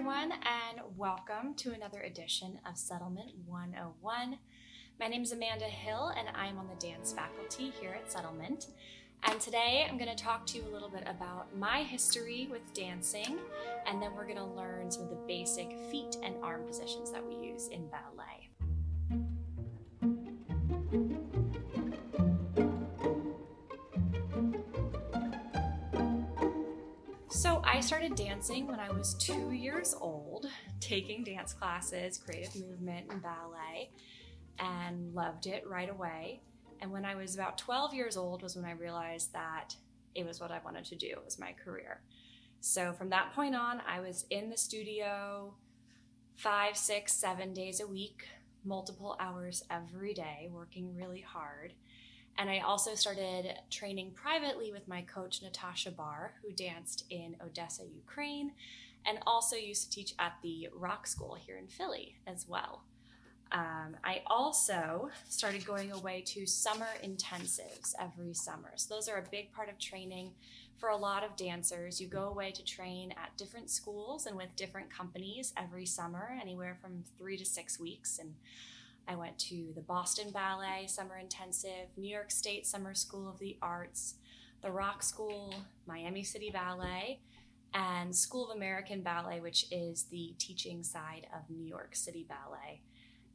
everyone, and welcome to another edition of Settlement 101. My name is Amanda Hill, and I'm on the dance faculty here at Settlement. And today I'm going to talk to you a little bit about my history with dancing, and then we're going to learn some of the basic feet and arm positions that we use in ballet. So I started dancing when I was 2 years old, taking dance classes, creative movement and ballet, and loved it right away. And when I was about 12 years old was when I realized that it was what I wanted to do as my career. So from that point on, I was in the studio 5, 6, 7 days a week, multiple hours every day, working really hard. And I also started training privately with my coach, Natasha Barr, who danced in Odessa, Ukraine, and also used to teach at the rock school here in Philly as well. I also started going away to summer intensives every summer. So those are a big part of training for a lot of dancers. You go away to train at different schools and with different companies every summer, anywhere from 3 to 6 weeks. And I went to the Boston Ballet Summer Intensive, New York State Summer School of the Arts, the Rock School, Miami City Ballet, and School of American Ballet, which is the teaching side of New York City Ballet.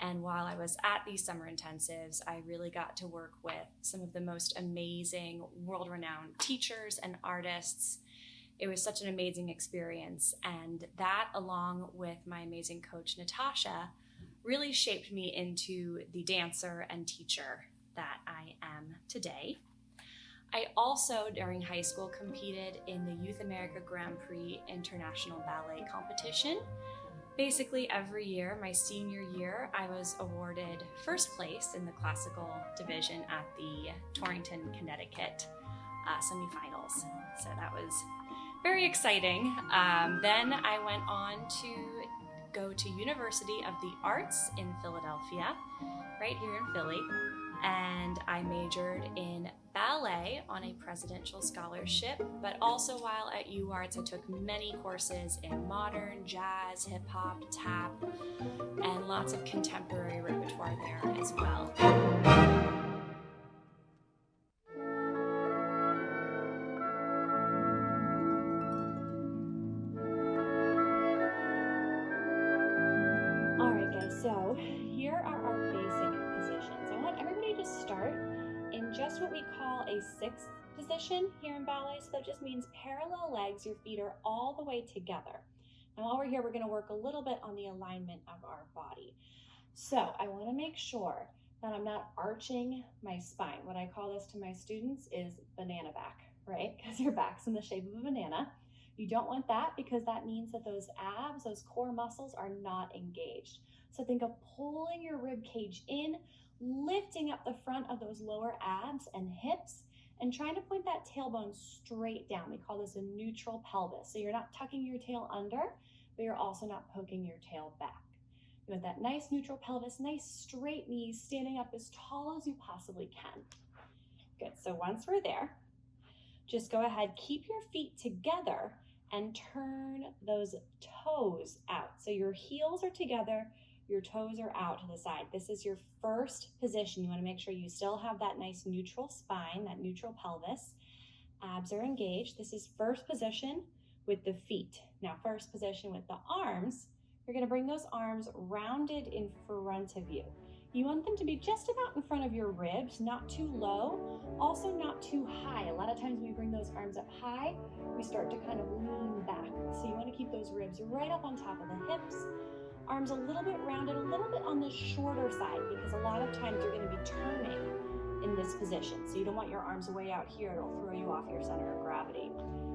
And while I was at these summer intensives, I really got to work with some of the most amazing, world-renowned teachers and artists. It was such an amazing experience, and that, along with my amazing coach, Natasha, really shaped me into the dancer and teacher that I am today. I also, during high school, competed in the Youth America Grand Prix International Ballet Competition. Basically every year, my senior year, I was awarded first place in the classical division at the Torrington, Connecticut semifinals. So that was very exciting. Then I went on to go to University of the Arts in Philadelphia, right here in Philly, and I majored in ballet on a presidential scholarship, but also while at UArts I took many courses in modern, jazz, hip-hop, tap, and lots of contemporary repertoire there as well. So here are our basic positions. I want everybody to start in just what we call a sixth position here in ballet. So that just means parallel legs, your feet are all the way together. And while we're here, we're going to work a little bit on the alignment of our body. So I want to make sure that I'm not arching my spine. What I call this to my students is banana back, right? Because your back's in the shape of a banana. You don't want that because that means that those abs, those core muscles are not engaged. So think of pulling your rib cage in, lifting up the front of those lower abs and hips, and trying to point that tailbone straight down. We call this a neutral pelvis. So you're not tucking your tail under, but you're also not poking your tail back. You want that nice neutral pelvis, nice straight knees, standing up as tall as you possibly can. Good, so once we're there, just go ahead, keep your feet together and turn those toes out. So your heels are together, your toes are out to the side. This is your first position. You want to make sure you still have that nice neutral spine, that neutral pelvis. Abs are engaged. This is first position with the feet. Now, first position with the arms, you're going to bring those arms rounded in front of you. You want them to be just about in front of your ribs, not too low, also not too high. A lot of times when we bring those arms up high, we start to kind of lean back. So you want to keep those ribs right up on top of the hips. Arms a little bit rounded, a little bit on the shorter side, because a lot of times you're going to be turning in this position. So you don't want your arms way out here. It'll throw you off your center of gravity.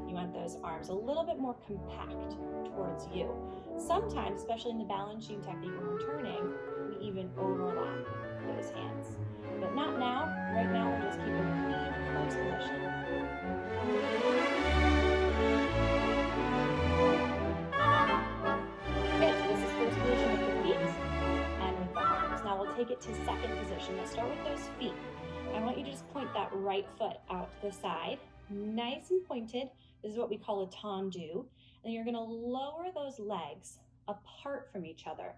You want those arms a little bit more compact towards you. Sometimes, especially in the balancing technique when we're turning, we even overlap those hands. But not now. Right now, we're just keeping a clean first position. Take it to second position. Let's start with those feet. I want you to just point that right foot out to the side, nice and pointed. This is what we call a tendu. And you're going to lower those legs apart from each other.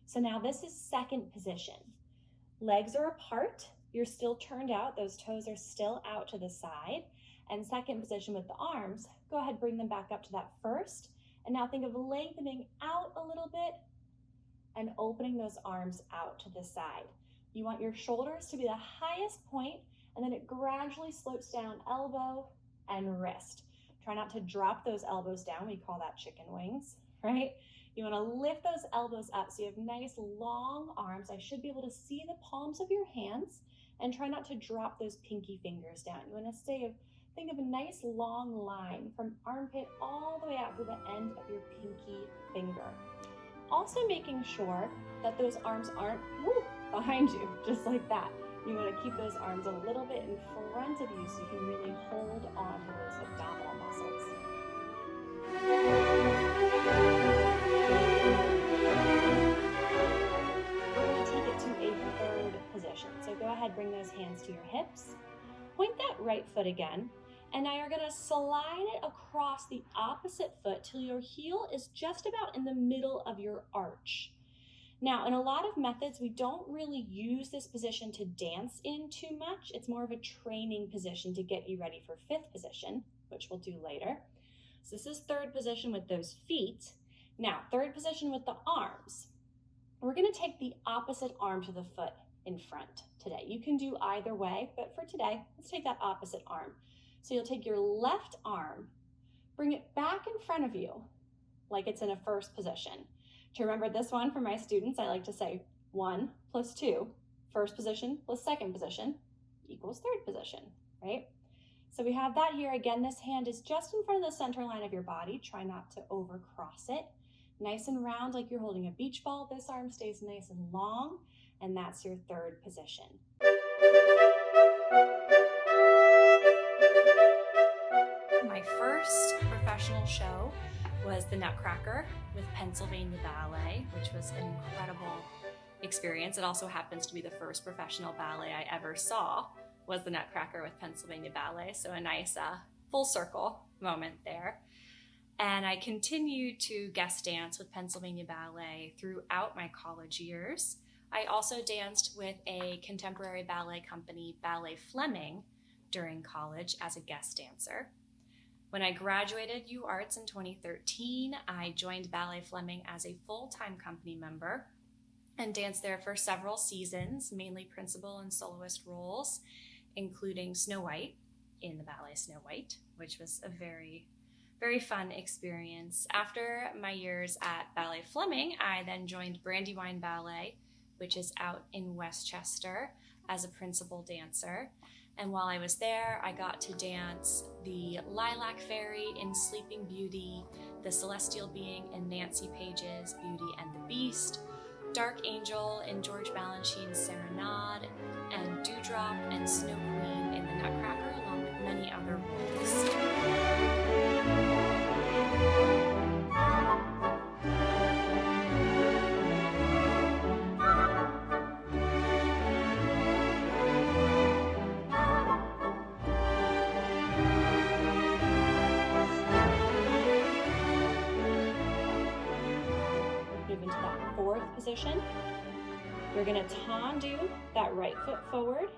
So now this is second position. Legs are apart, you're still turned out, those toes are still out to the side. And second position with the arms, go ahead, bring them back up to that first. And now think of lengthening out a little bit and opening those arms out to the side. You want your shoulders to be the highest point, and then it gradually slopes down elbow and wrist. Try not to drop those elbows down. We call that chicken wings, right? You want to lift those elbows up so you have nice long arms. I should be able to see the palms of your hands, and try not to drop those pinky fingers down. You want to think of a nice long line from armpit all the way out to the end of your pinky finger. Also making sure that those arms aren't behind you, just like that. You want to keep those arms a little bit in front of you so you can really hold on to those abdominal muscles. We're going to take it to a third position. So go ahead, bring those hands to your hips. Point that right foot again. And now you're going to slide it across the opposite foot till your heel is just about in the middle of your arch. Now, in a lot of methods, we don't really use this position to dance in too much. It's more of a training position to get you ready for fifth position, which we'll do later. So this is third position with those feet. Now, third position with the arms. We're going to take the opposite arm to the foot in front today. You can do either way, but for today, let's take that opposite arm. So you'll take your left arm, bring it back in front of you like it's in a first position. To remember this one for my students, I like to say 1 plus 2, first position plus second position equals third position, right? So we have that here. Again, this hand is just in front of the center line of your body. Try not to overcross it. Nice and round like you're holding a beach ball. This arm stays nice and long, and that's your third position. My first professional show was the Nutcracker with Pennsylvania Ballet, which was an incredible experience. It also happens to be the first professional ballet I ever saw was the Nutcracker with Pennsylvania Ballet, so a nice full circle moment there. And I continued to guest dance with Pennsylvania Ballet throughout my college years. I also danced with a contemporary ballet company, Ballet Fleming, during college as a guest dancer. When I graduated UArts in 2013, I joined Ballet Fleming as a full-time company member and danced there for several seasons, mainly principal and soloist roles, including Snow White in the ballet Snow White, which was a very, very fun experience. After my years at Ballet Fleming, I then joined Brandywine Ballet, which is out in Westchester, as a principal dancer. And while I was there, I got to dance the Lilac Fairy in Sleeping Beauty, the Celestial Being in Nancy Page's Beauty and the Beast, Dark Angel in George Balanchine's Serenade, and Dewdrop and Snow Queen in the Nutcracker, along with many other roles. Position. You're going to tendu that right foot forward,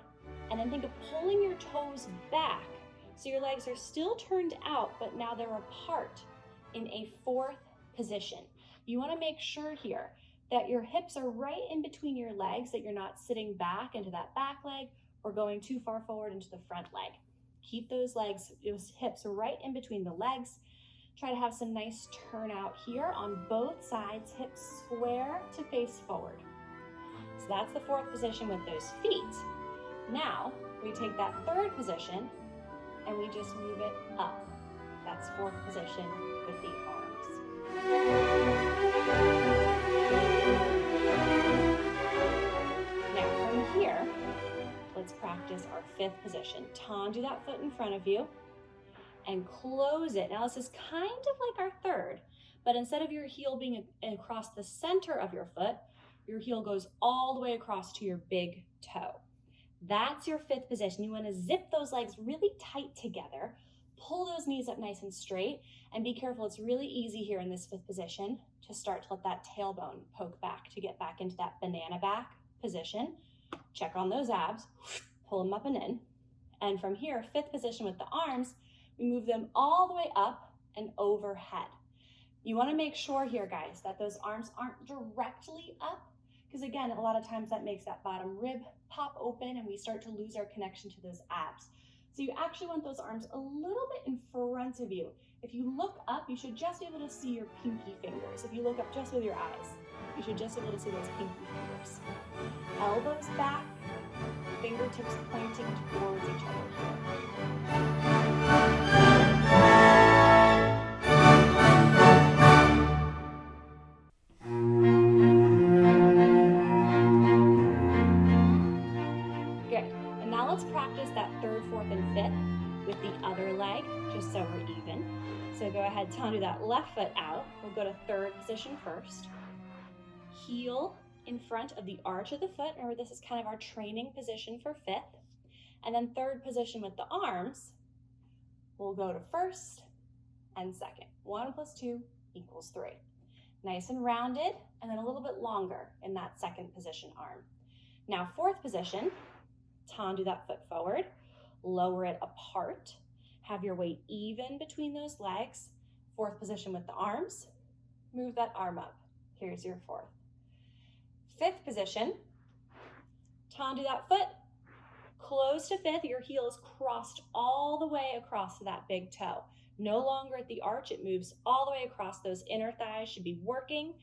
and then think of pulling your toes back so your legs are still turned out, but now they're apart in a fourth position. You want to make sure here that your hips are right in between your legs, that you're not sitting back into that back leg or going too far forward into the front leg. Keep those hips right in between the legs. Try to have some nice turnout here on both sides, hips square to face forward. So that's the fourth position with those feet. Now we take that third position and we just move it up. That's fourth position with the arms. Now from here, let's practice our fifth position. Tendu that foot in front of you and close it. Now this is kind of like our third, but instead of your heel being across the center of your foot, your heel goes all the way across to your big toe. That's your fifth position. You want to zip those legs really tight together, pull those knees up nice and straight, and be careful, it's really easy here in this fifth position to start to let that tailbone poke back to get back into that banana back position. Check on those abs, pull them up and in. And from here, fifth position with the arms, we move them all the way up and overhead. You want to make sure here, guys, that those arms aren't directly up, because again, a lot of times that makes that bottom rib pop open and we start to lose our connection to those abs. So you actually want those arms a little bit in front of you. If you look up, you should just be able to see your pinky fingers. If you look up just with your eyes, you should just be able to see those pinky fingers. Elbows back, fingertips pointing towards each other here. Good. And now let's practice that third, fourth, and fifth with the other leg, just so we're even. So go ahead, tendu that left foot out. We'll go to third position first. Heel in front of the arch of the foot. Remember, this is kind of our training position for fifth. And then third position with the arms, we'll go to first and second. 1 + 2 = 3. Nice and rounded, and then a little bit longer in that second position arm. Now, fourth position, tendu that foot forward, lower it apart, have your weight even between those legs. Fourth position with the arms, move that arm up. Here's your fourth. Fifth position, tendu that foot, close to fifth, your heel is crossed all the way across to that big toe. No longer at the arch, it moves all the way across. Those inner thighs should be working.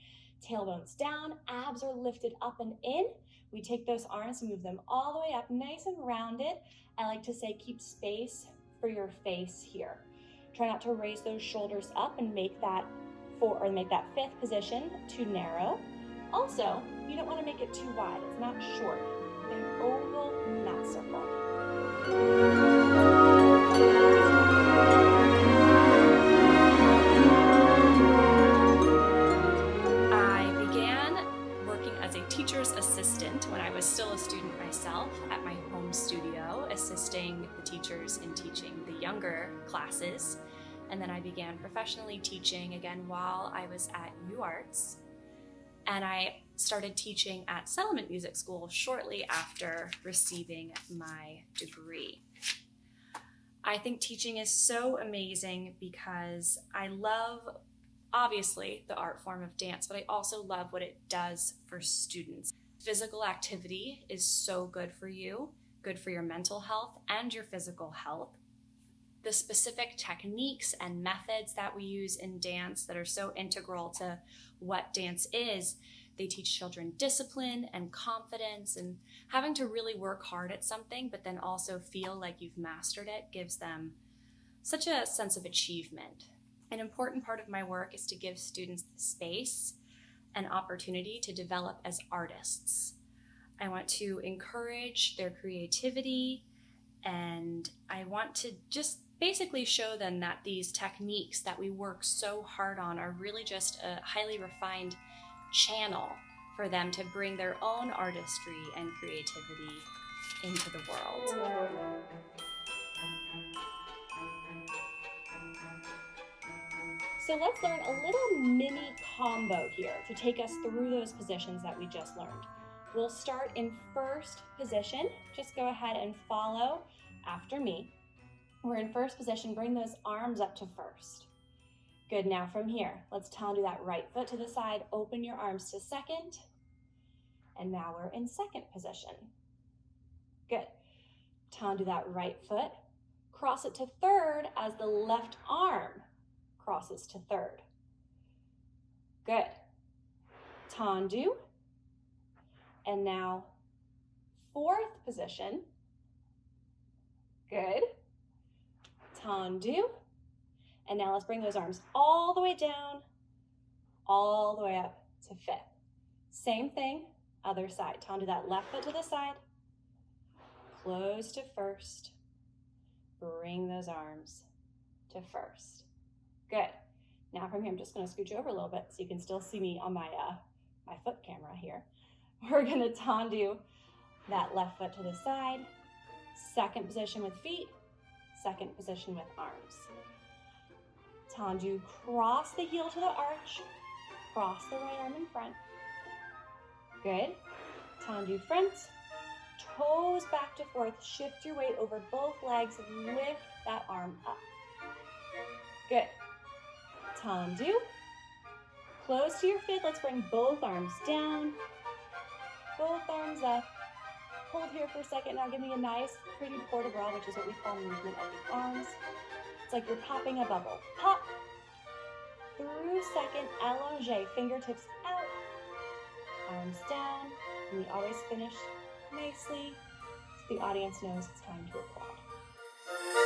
Tailbone's down, abs are lifted up and in. We take those arms and move them all the way up, nice and rounded. I like to say keep space for your face here. Try not to raise those shoulders up and make that fifth position too narrow. Also, you don't want to make it too wide. It's not short. Think oval, not circle. I began working as a teacher's assistant when I was still a student myself at my home studio, assisting the teachers in teaching the younger classes. And then I began professionally teaching again while I was at UArts. And I started teaching at Settlement Music School shortly after receiving my degree. I think teaching is so amazing because I love, obviously, the art form of dance, but I also love what it does for students. Physical activity is so good for you, good for your mental health and your physical health. The specific techniques and methods that we use in dance that are so integral to what dance is, they teach children discipline and confidence, and having to really work hard at something, but then also feel like you've mastered it gives them such a sense of achievement. An important part of my work is to give students the space and opportunity to develop as artists. I want to encourage their creativity, and I want to just basically show them that these techniques that we work so hard on are really just a highly refined channel for them to bring their own artistry and creativity into the world. So let's learn a little mini combo here to take us through those positions that we just learned. We'll start in first position. Just go ahead and follow after me. We're in first position, bring those arms up to first. Good, now from here, let's tendu that right foot to the side, open your arms to second, and now we're in second position. Good, tendu that right foot, cross it to third as the left arm crosses to third. Good, tendu, and now fourth position. Good. Tendu, and now let's bring those arms all the way down, all the way up to fifth. Same thing, other side. Tendu that left foot to the side, close to first, bring those arms to first. Good. Now from here, I'm just going to scooch over a little bit so you can still see me on my foot camera here. We're going to tendu that left foot to the side, second position with feet, second position with arms. Tendu, cross the heel to the arch, cross the right arm in front. Good. Tendu front, toes back to forth, shift your weight over both legs, lift that arm up. Good. Tendu, close to your fifth, let's bring both arms down, both arms up. Hold here for a second. Now give me a nice, pretty port de bras, which is what we call movement of the arms. It's like you're popping a bubble. Pop. Through second, allongé, fingertips out, arms down. And we always finish nicely so the audience knows it's time to applaud.